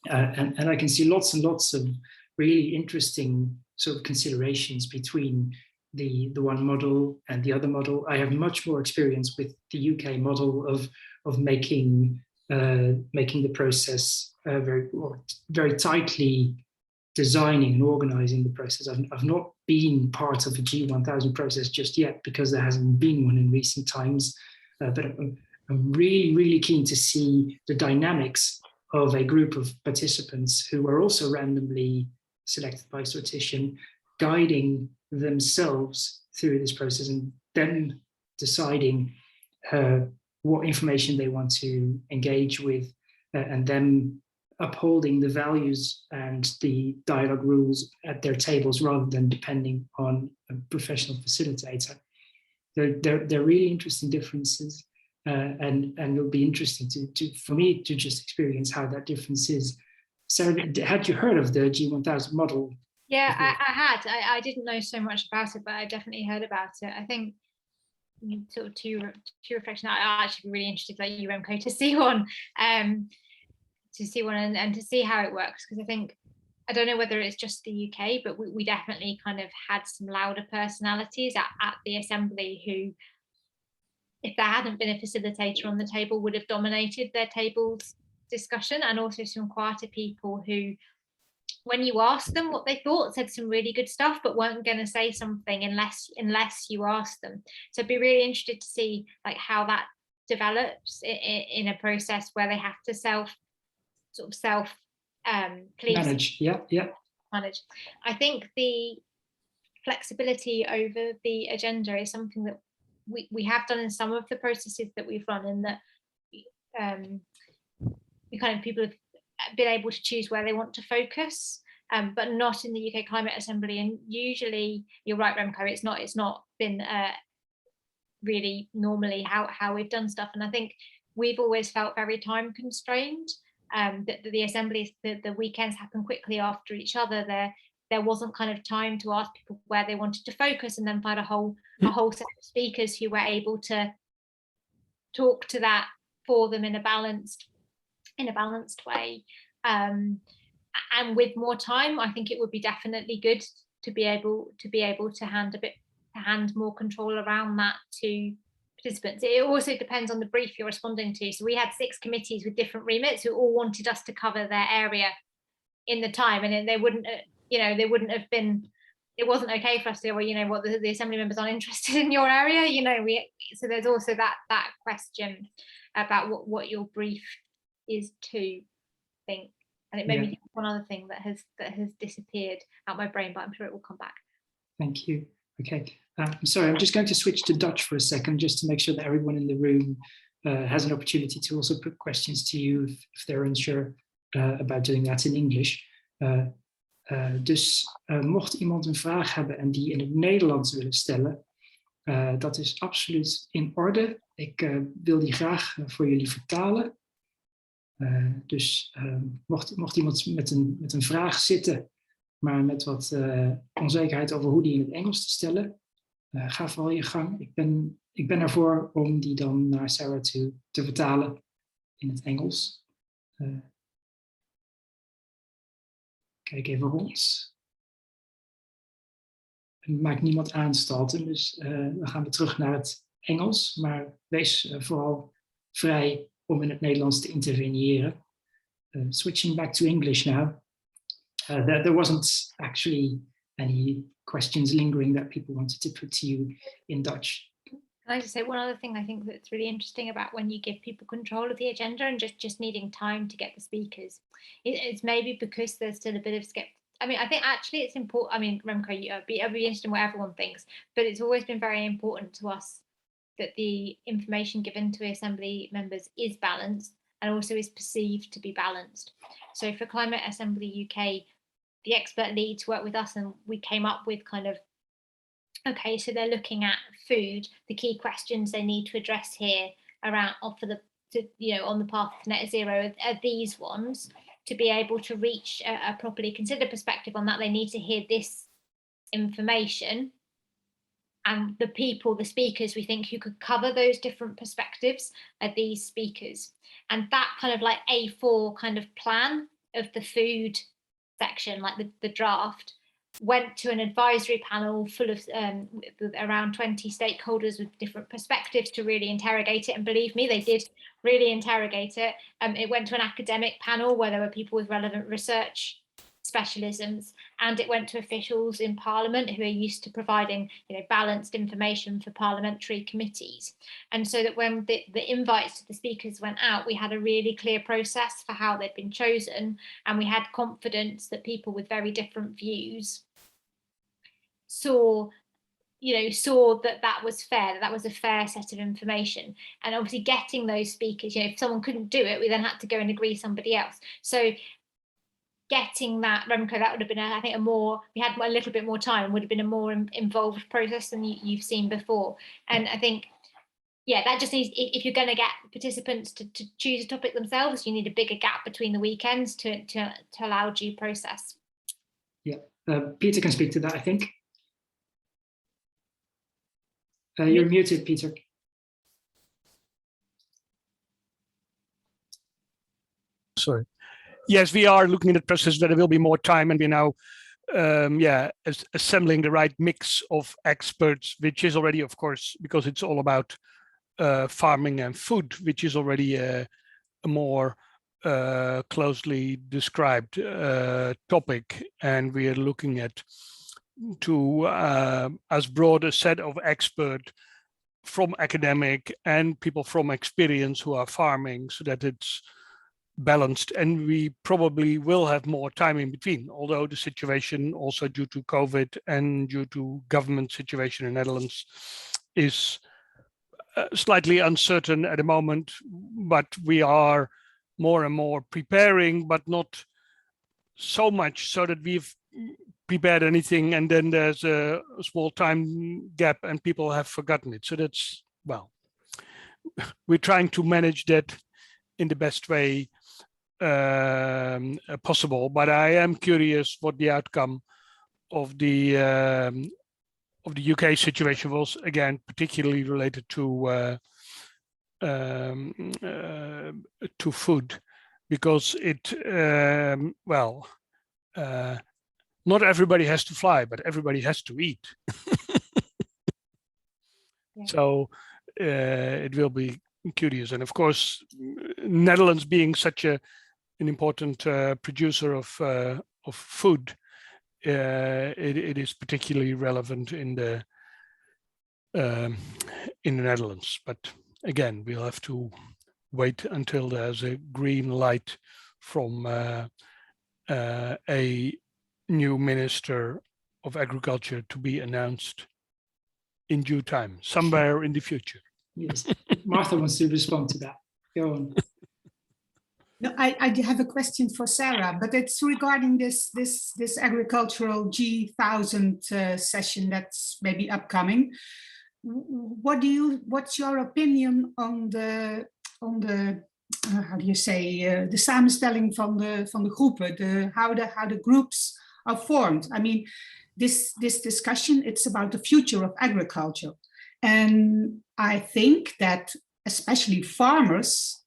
And I can see lots and lots of really interesting sort of considerations between the one model and the other model. I have much more experience with the UK model of making the process very tightly designing and organizing the process. I've not been part of a G1000 process just yet because there hasn't been one in recent times, but I'm really, really keen to see the dynamics of a group of participants who are also randomly selected by sortition, guiding themselves through this process and then deciding what information they want to engage with, and then upholding the values and the dialogue rules at their tables rather than depending on a professional facilitator. They're really interesting differences, and it'll be interesting for me to just experience how that difference is. Sarah, had you heard of the G1000 model? Yeah, I had. I didn't know so much about it, but I definitely heard about it. I think sort of two reflections. I'd actually be really interested, like you, Remco, to see one, and to see how it works, because I think, I don't know whether it's just the UK, but we definitely kind of had some louder personalities at the assembly who, if there hadn't been a facilitator on the table, would have dominated their table's discussion, and also some quieter people who when you asked them what they thought, said some really good stuff, but weren't going to say something unless you asked them. So I'd be really interested to see like how that develops in a process where they have to self police. Manage, yeah. Manage. I think the flexibility over the agenda is something that we have done in some of the processes that we've run, in that people have been able to choose where they want to focus, but not in the UK Climate Assembly. And usually, you're right, Remco, it's not been really normally how we've done stuff. And I think we've always felt very time constrained. That the assemblies, the weekends happen quickly after each other. There wasn't kind of time to ask people where they wanted to focus, and then find a whole set of speakers who were able to talk to that for them in a balanced way. And with more time, I think it would be definitely good to be able to hand more control around that to participants. It also depends on the brief you're responding to. So we had 6 committees with different remits who all wanted us to cover their area in the time, and they wouldn't have been. It wasn't okay for us to go, well, you know what, the assembly members aren't interested in your area, you know. So there's also that question about what your brief is to think. And it made me think of one other thing that has disappeared out my brain, but I'm sure it will come back. Thank you. Okay, I'm sorry, I'm just going to switch to Dutch for a second, just to make sure that everyone in the room has an opportunity to also put questions to you if they're unsure about doing that in English. Dus mocht iemand een vraag hebben en die in het Nederlands willen stellen, dat is absoluut in orde. Ik wil die graag voor jullie vertalen. Dus mocht iemand met een vraag zitten, maar met wat onzekerheid over hoe die in het Engels te stellen, ga vooral je gang. Ik ben ervoor om die dan naar Sarah te vertalen in het Engels. Kijk even rond. Het maakt niemand aanstalten, dus dan gaan we terug naar het Engels. Maar wees vooral vrij om in het Nederlands te interveneren. Switching back to English now. There wasn't actually any questions lingering that people wanted to put to you in Dutch. Can I just say one other thing I think that's really interesting about when you give people control of the agenda and just needing time to get the speakers? It's maybe because there's still a bit of skepticism. I mean, I think actually it's important. I mean, Remco, I'd be interested in what everyone thinks, but it's always been very important to us that the information given to Assembly members is balanced and also is perceived to be balanced. So for Climate Assembly UK, the expert leads worked with us, and we came up with kind of, okay, so they're looking at food, the key questions they need to address here around on the path to net zero are these ones. To be able to reach a properly considered perspective on that, they need to hear this information. And the speakers we think who could cover those different perspectives are these speakers. And that kind of like A4 kind of plan of the food section, like the draft, went to an advisory panel full of with around 20 stakeholders with different perspectives to really interrogate it. And believe me, they did really interrogate it. It went to an academic panel where there were people with relevant research specialisms, and it went to officials in Parliament who are used to providing, balanced information for parliamentary committees. And so that when the invites to the speakers went out, we had a really clear process for how they'd been chosen, and we had confidence that people with very different views saw that was fair, that was a fair set of information. And obviously getting those speakers, if someone couldn't do it, we then had to go and agree somebody else. So getting that, Remco, that would have been, I think, we had a little bit more time, would have been a more involved process than you've seen before. And I think, that just needs, if you're going to get participants to choose a topic themselves, you need a bigger gap between the weekends to allow due process. Yeah, Peter can speak to that, I think. You're muted, Peter. Sorry. Yes, we are looking at the process that there will be more time, and we're now assembling the right mix of experts, which is already, of course, because it's all about farming and food, which is already a more closely described topic, and we are looking at to as broad a set of experts from academic and people from experience who are farming, so that it's balanced, and we probably will have more time in between, although the situation also due to COVID and due to government situation in the Netherlands is slightly uncertain at the moment, but we are more and more preparing, but not so much so that we've prepared anything and then there's a small time gap and people have forgotten it. So that's, well, we're trying to manage that in the best way possible, but I am curious what the outcome of the UK situation was, again, particularly related to food, because it, not everybody has to fly, but everybody has to eat. Yeah. So it will be curious. And of course, Netherlands being such an important producer of food, it is particularly relevant in the Netherlands. But again, we'll have to wait until there's a green light from a new Minister of Agriculture to be announced in due time, somewhere in the future. Yes, Martha wants to respond to that. Go on. No, I have a question for Sarah, but it's regarding this agricultural G1000 session that's maybe upcoming. What's your opinion on the how do you say the samenstelling van de groepen, how the groups are formed? I mean, this discussion, it's about the future of agriculture, and I think that especially farmers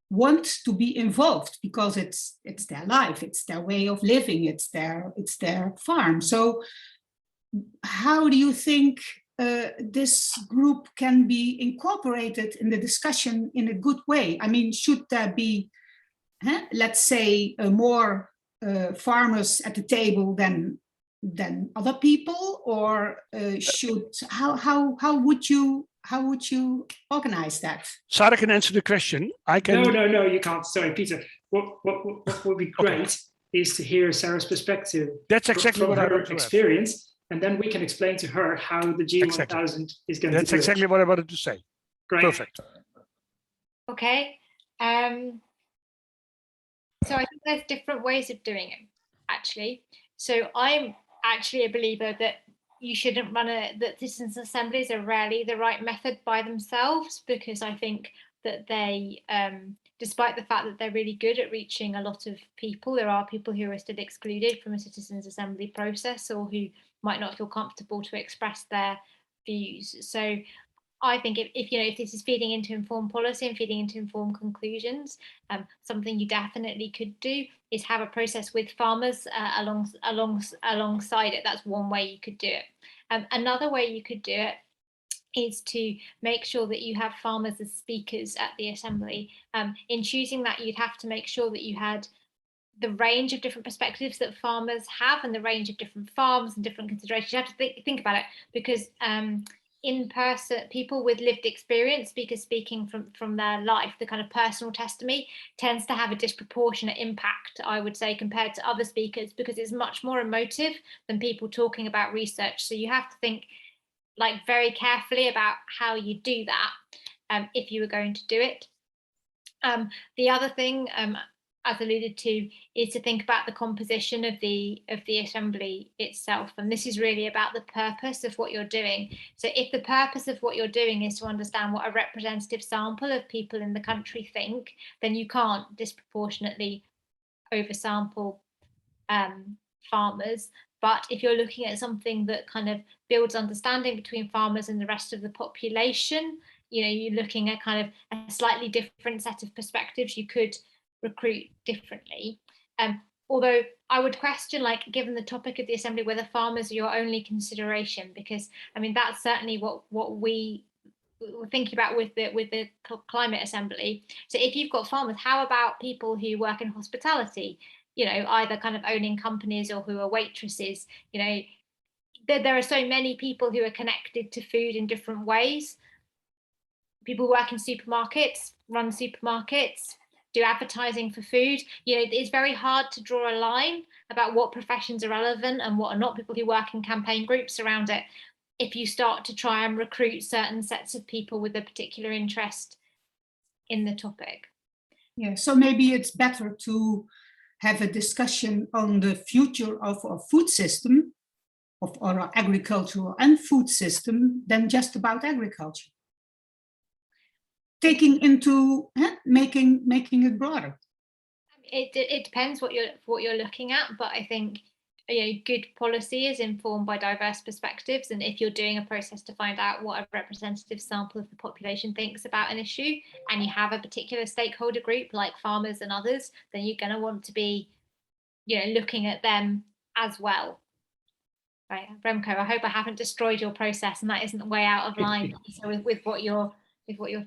want to be involved because it's their life, it's their way of living, it's their farm. So how do you think this group can be incorporated in the discussion in a good way? I mean, should there be, let's say, more farmers at the table than other people, or how would you organize that? Sarah can answer the question. I can. No, you can't. Sorry, Peter. What would be great is to hear Sarah's perspective. That's exactly from what I her want to experience, and then we can explain to her how the G1000 is going to do That's exactly what I wanted to say. Great. Perfect. Okay. So I think there's different ways of doing it, actually. So I'm actually a believer that you shouldn't that citizens' assemblies are rarely the right method by themselves, because I think that they, despite the fact that they're really good at reaching a lot of people, there are people who are still excluded from a citizens' assembly process or who might not feel comfortable to express their views. So I think if this is feeding into informed policy and feeding into informed conclusions, something you definitely could do is have a process with farmers alongside it. That's one way you could do it. Another way you could do it is to make sure that you have farmers as speakers at the assembly. In choosing that, you'd have to make sure that you had the range of different perspectives that farmers have and the range of different farms and different considerations. You have to think about it, because in person, people with lived experience, speakers speaking from their life, the kind of personal testimony tends to have a disproportionate impact, I would say, compared to other speakers, because it's much more emotive than people talking about research. So you have to think very carefully about how you do that if you were going to do it. The other thing, as alluded to, is to think about the composition of the assembly itself, and this is really about the purpose of what you're doing. So if the purpose of what you're doing is to understand what a representative sample of people in the country think, then you can't disproportionately oversample farmers. But if you're looking at something that kind of builds understanding between farmers and the rest of the population, you're looking at kind of a slightly different set of perspectives. You could recruit differently. Although I would question, given the topic of the assembly, whether farmers are your only consideration, because I mean that's certainly what we we're thinking about with the Climate Assembly. So if you've got farmers, how about people who work in hospitality, you know, either kind of owning companies or who are waitresses? You know, there are so many people who are connected to food in different ways. People work in supermarkets, run supermarkets, do advertising for food. You know, it's very hard to draw a line about what professions are relevant and what are not. People who work in campaign groups around it, if you start to try and recruit certain sets of people with a particular interest in the topic. Yeah, so maybe it's better to have a discussion on the future of our food system, of our agricultural and food system, than just about agriculture. Taking into making it broader. It depends what you're looking at, but I think, you know, good policy is informed by diverse perspectives, and if you're doing a process to find out what a representative sample of the population thinks about an issue, and you have a particular stakeholder group like farmers and others, then you're going to want to be, you know, looking at them as well. Right, Remco, I hope I haven't destroyed your process and that isn't way out of line with what you're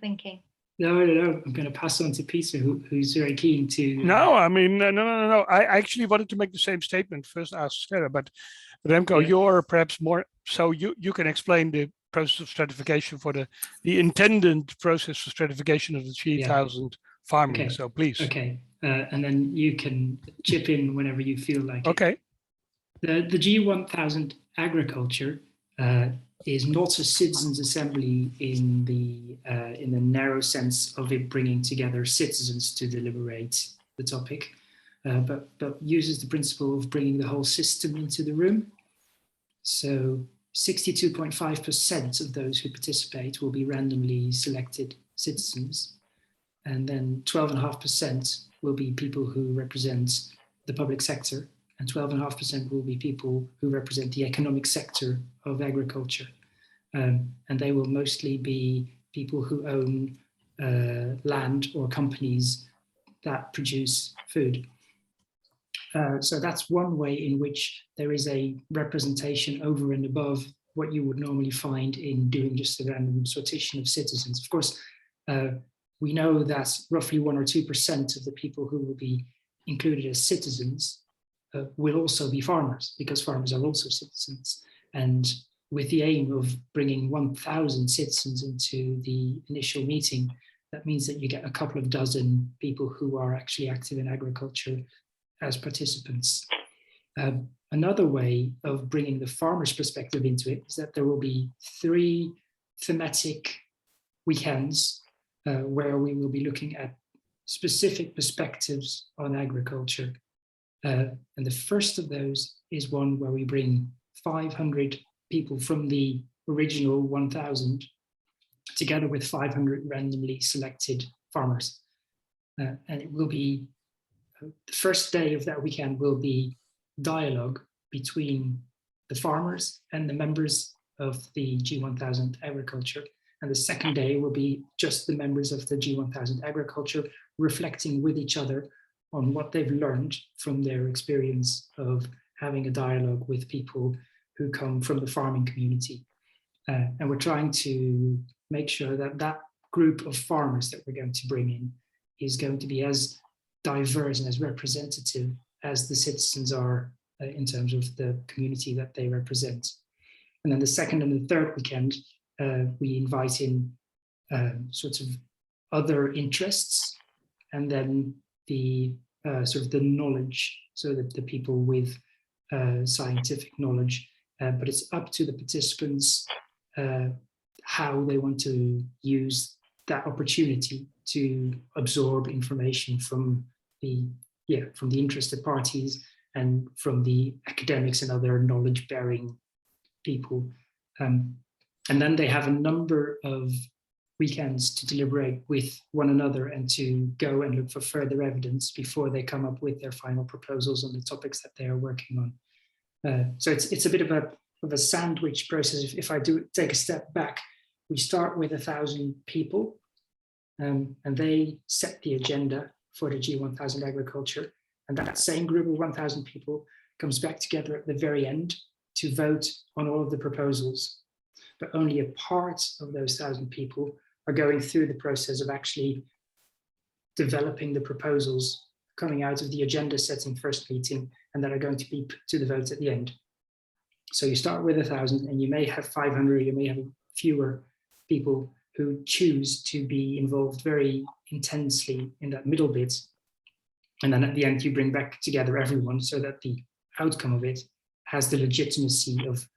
thinking. No. I'm going to pass on to Peter, who's very keen to. No, I mean, no. I actually wanted to make the same statement. First, ask Sarah, but Remco, Yeah. you're perhaps more. So you can explain the process of stratification for the intended process for stratification of the G1000 farming. Okay. So please. Okay, and then you can chip in whenever you feel like Okay. it. The G1000 agriculture is not a citizens' assembly in the narrow sense of it bringing together citizens to deliberate the topic, but uses the principle of bringing the whole system into the room. So 62.5% of those who participate will be randomly selected citizens, and then 12.5% will be people who represent the public sector, and 12.5% will be people who represent the economic sector of agriculture. And they will mostly be people who own land or companies that produce food. So that's one way in which there is a representation over and above what you would normally find in doing just a random sortition of citizens. Of course, we know that roughly 1 or 2% of the people who will be included as citizens will also be farmers, because farmers are also citizens. And with the aim of bringing 1,000 citizens into the initial meeting, that means that you get a couple of dozen people who are actually active in agriculture as participants. Another way of bringing the farmer's perspective into it is that there will be 3 thematic weekends where we will be looking at specific perspectives on agriculture. And the first of those is one where we bring 500 people from the original 1,000 together with 500 randomly selected farmers. And it will be, the first day of that weekend will be dialogue between the farmers and the members of the G1000 agriculture. And the second day will be just the members of the G1000 agriculture reflecting with each other on what they've learned from their experience of having a dialogue with people who come from the farming community. And we're trying to make sure that that group of farmers that we're going to bring in is going to be as diverse and as representative as the citizens are in terms of the community that they represent. And then the second and the third weekend, we invite in sorts of other interests, and then the sort of the knowledge, so that the people with scientific knowledge, but it's up to the participants how they want to use that opportunity to absorb information from the interested parties and from the academics and other knowledge-bearing people. And then they have a number of weekends to deliberate with one another and to go and look for further evidence before they come up with their final proposals on the topics that they are working on. So it's a bit of a sandwich process. If I do take a step back, we start with 1,000 people, and they set the agenda for the G1000 agriculture. And that same group of 1,000 people comes back together at the very end to vote on all of the proposals. but only a part of those 1,000 people are going through the process of actually developing the proposals coming out of the agenda setting first meeting, and that are going to be put to the vote at the end. So you start with 1,000 and you may have 500, you may have fewer people who choose to be involved very intensely in that middle bit. And then at the end, you bring back together everyone so that the outcome of it has the legitimacy of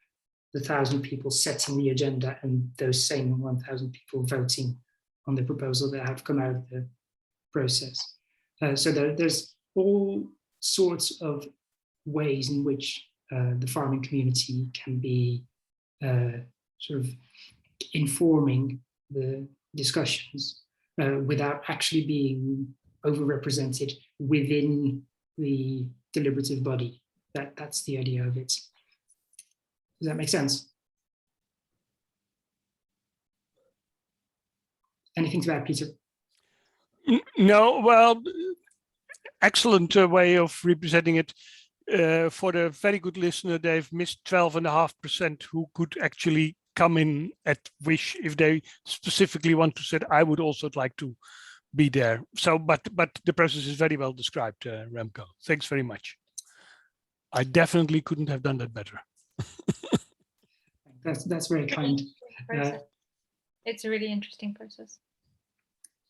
the 1,000 people setting the agenda and those same 1,000 people voting on the proposal that have come out of the process. So there's all sorts of ways in which the farming community can be sort of informing the discussions without actually being overrepresented within the deliberative body. That's the idea of it. Does that make sense? Anything to add, Peter? No, well, excellent way of representing it. For the very good listener, they've missed 12.5% who could actually come in at wish if they specifically want to say, I would also like to be there. So, but the process is very well described, Remco. Thanks very much. I definitely couldn't have done that better. That's very kind. It's a really interesting process.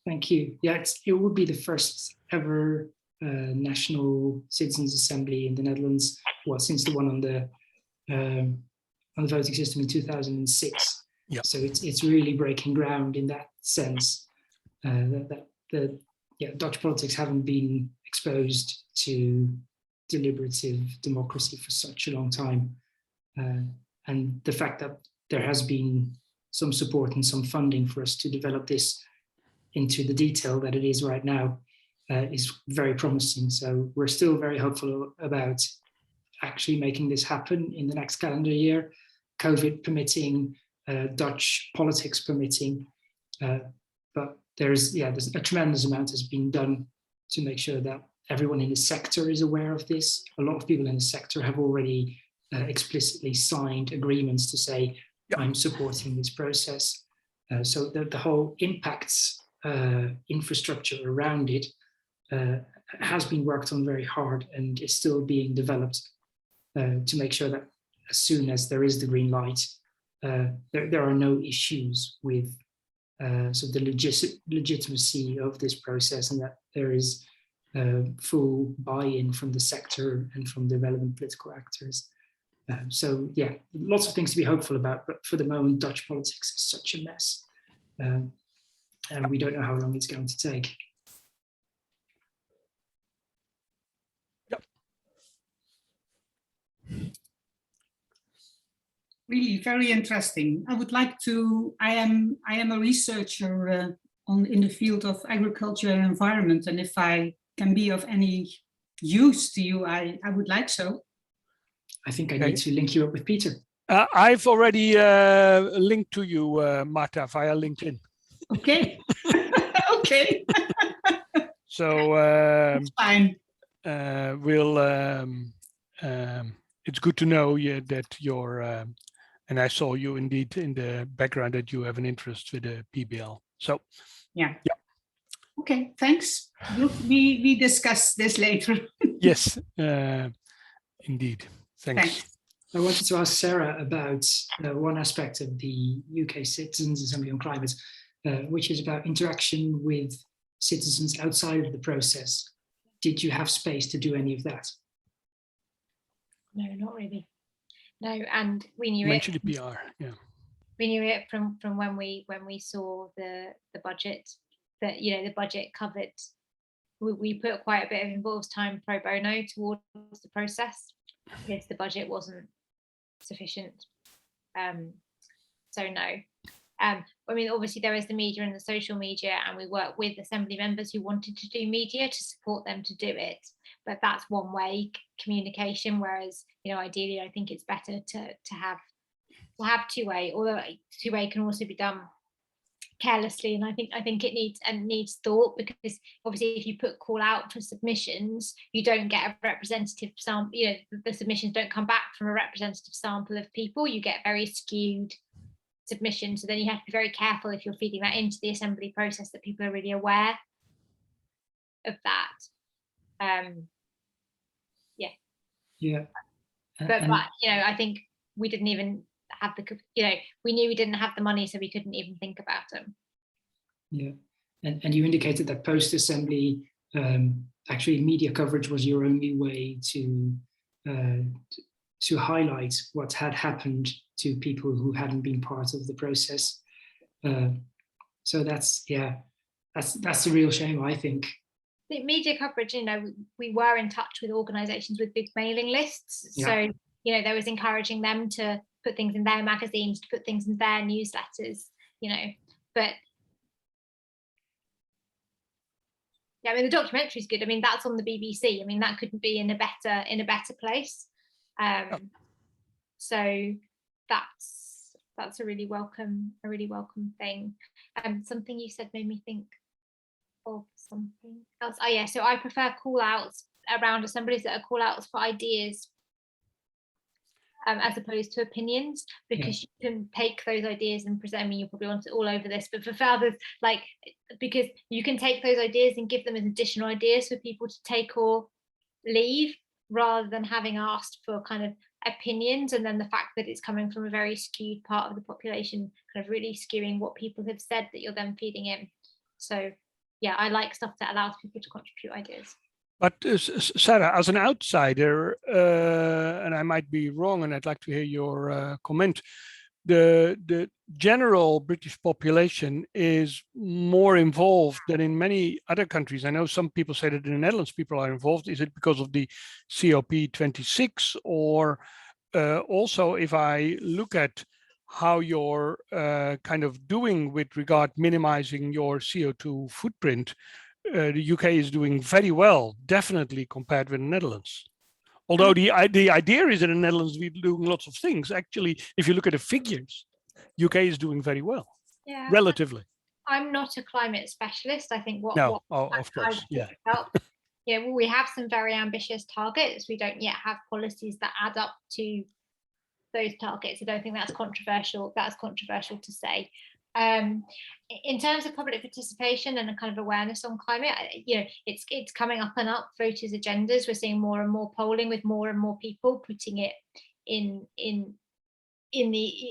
Thank you. Yeah, it would be the first ever National Citizens Assembly in the Netherlands. Well, since the one on the voting system in 2006. Yeah. So it's really breaking ground in that sense. Dutch politics haven't been exposed to deliberative democracy for such a long time, and the fact that there has been some support and some funding for us to develop this into the detail that it is right now is very promising. So we're still very hopeful about actually making this happen in the next calendar year, COVID permitting, Dutch politics permitting, but there's a tremendous amount has been done to make sure that everyone in the sector is aware of this. A lot of people in the sector have already explicitly signed agreements to say, yep, I'm supporting this process. So the whole impacts infrastructure around it has been worked on very hard and is still being developed to make sure that as soon as there is the green light, there are no issues with the legitimacy of this process, and that there is full buy-in from the sector and from the relevant political actors. So yeah, lots of things to be hopeful about, but for the moment, Dutch politics is such a mess. And we don't know how long it's going to take. Yep. Really very interesting. I would like to, I am a researcher in the field of agriculture and environment, and if I can be of any use to you, I would like so. I think I need to link you up with Peter. I've already linked to you, Marta, via LinkedIn. Okay. Okay. So fine. It's good to know that you're, and I saw you indeed in the background that you have an interest with the PBL. So yeah. Okay, thanks. We discuss this later. Yes, indeed. Thanks. I wanted to ask Sarah about one aspect of the UK Citizens Assembly on Climate, which is about interaction with citizens outside of the process. Did you have space to do any of that? No, not really. No, and we knew Mention it. The PR, yeah. We knew it from when we saw the budget, that the budget covered. We put quite a bit of involved time pro bono towards the process because the budget wasn't sufficient. So no. I mean, obviously there is the media and the social media, and we work with Assembly members who wanted to do media to support them to do it. But that's one way communication, whereas, ideally, I think it's better to have two-way, although two-way can also be done carelessly. And I think it needs thought, because obviously if you put call out for submissions, you don't get a representative sample. The submissions don't come back from a representative sample of people. You get very skewed submission. So then you have to be very careful if you're feeding that into the assembly process, that people are really aware of that. Yeah. But you know, I think we didn't even have we knew we didn't have the money, so we couldn't even think about them. Yeah, and you indicated that post-assembly, actually media coverage was your only way to highlight what had happened to people who hadn't been part of the process. So that's a real shame, I think. The media coverage, you know, we were in touch with organisations with big mailing lists. Yeah. So, you know, there was encouraging them to put things in their magazines, to put things in their newsletters, you know, but yeah, I mean, the documentary is good. I mean, that's on the BBC. I mean, that couldn't be in a better place. So that's a really welcome thing. Something you said made me think of something else. Oh yeah, so I prefer call outs around assemblies that are call outs for ideas as opposed to opinions, because you can take those ideas and present. I mean, you probably want it all over this, but for fathers, like, because you can take those ideas and give them as additional ideas for people to take or leave, rather than having asked for kind of opinions, and then the fact that it's coming from a very skewed part of the population kind of really skewing what people have said that you're then feeding in. So yeah, I like stuff that allows people to contribute ideas. But Sarah, as an outsider, and I might be wrong, and I'd like to hear your comment, the general British population is more involved than in many other countries. I know some people say that in the Netherlands people are involved. Is it because of the COP26, or also if I look at how you're kind of doing with regard minimizing your CO2 footprint, the UK is doing very well, definitely compared with the Netherlands. Although the idea is that in the Netherlands we're doing lots of things. Actually, if you look at the figures, UK is doing very well, relatively. I'm not a climate specialist. I think of course, yeah, well, we have some very ambitious targets. We don't yet have policies that add up to those targets. I don't think that's controversial. That's controversial to say. In terms of public participation and a kind of awareness on climate, you know, it's coming up and up voters' agendas. We're seeing more and more polling with more and more people putting it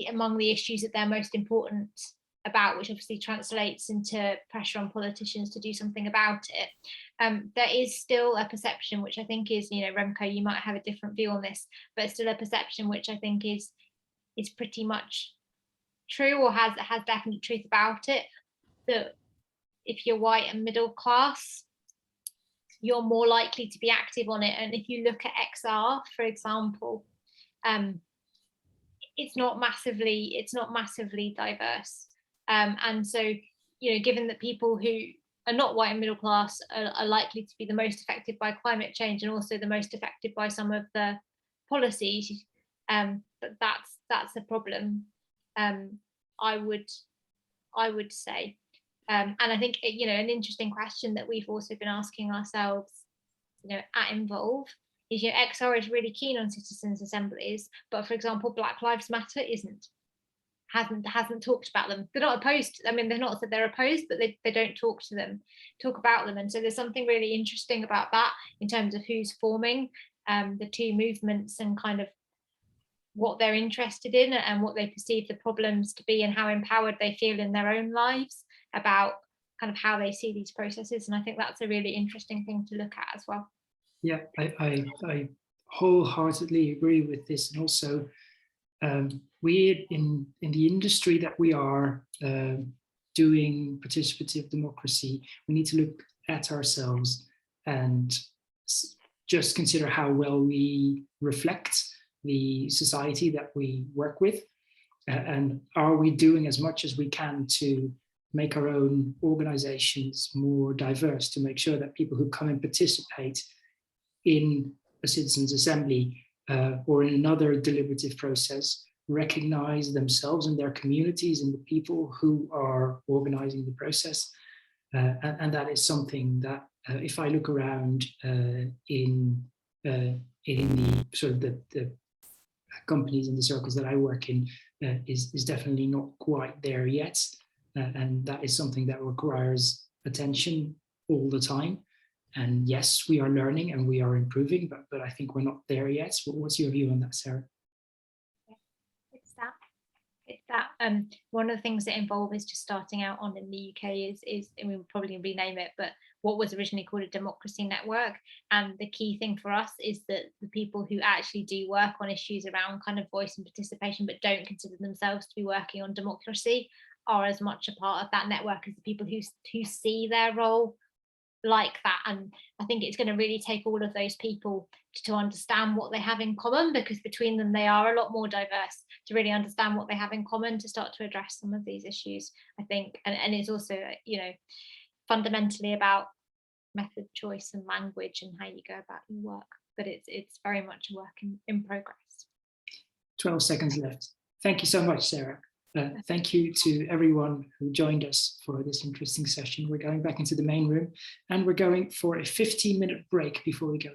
among the issues that they're most important about, which obviously translates into pressure on politicians to do something about it. There is still a perception, which I think is, you know, Remco, you might have a different view on this, but still a perception which I think is pretty much true, or has definite truth about it, that if you're white and middle class, you're more likely to be active on it. And if you look at XR, for example, it's not massively diverse. And so, you know, given that people who are not white and middle class are likely to be the most affected by climate change, and also the most affected by some of the policies, that's a problem. I would say, and I think, you know, an interesting question that we've also been asking ourselves, you know, at Involve is, you know, XR is really keen on citizens' assemblies, but for example, Black Lives Matter hasn't talked about them. They're not opposed. I mean, they're not said they're opposed, but they don't talk about them. And so there's something really interesting about that in terms of who's forming the two movements, and kind of what they're interested in and what they perceive the problems to be, and how empowered they feel in their own lives about kind of how they see these processes. And I think that's a really interesting thing to look at as well. Yeah, I wholeheartedly agree with this. And also, we in the industry that we are doing participative democracy, we need to look at ourselves and just consider how well we reflect the society that we work with, and are we doing as much as we can to make our own organizations more diverse, to make sure that people who come and participate in a citizens' assembly or in another deliberative process recognize themselves and their communities and the people who are organizing the process. And that is something that if I look around in the sort of the companies in the circles that I work in is definitely not quite there yet. And that is something that requires attention all the time. And yes, we are learning and we are improving, but I think we're not there yet. What's your view on that, Sarah? It's that one of the things that Involve is just starting out on in the UK is and we'll probably rename it, but what was originally called a democracy network. And the key thing for us is that the people who actually do work on issues around kind of voice and participation, but don't consider themselves to be working on democracy, are as much a part of that network as the people who see their role like that. And I think it's going to really take all of those people to understand what they have in common, because between them they are a lot more diverse, to really understand what they have in common to start to address some of these issues, I think. And it's also, you know, fundamentally about method choice and language and how you go about your work, but it's very much a work in progress. 12 seconds left. Thank you so much, Sarah. Thank you to everyone who joined us for this interesting session. We're going back into the main room and we're going for a 15-minute break before we go.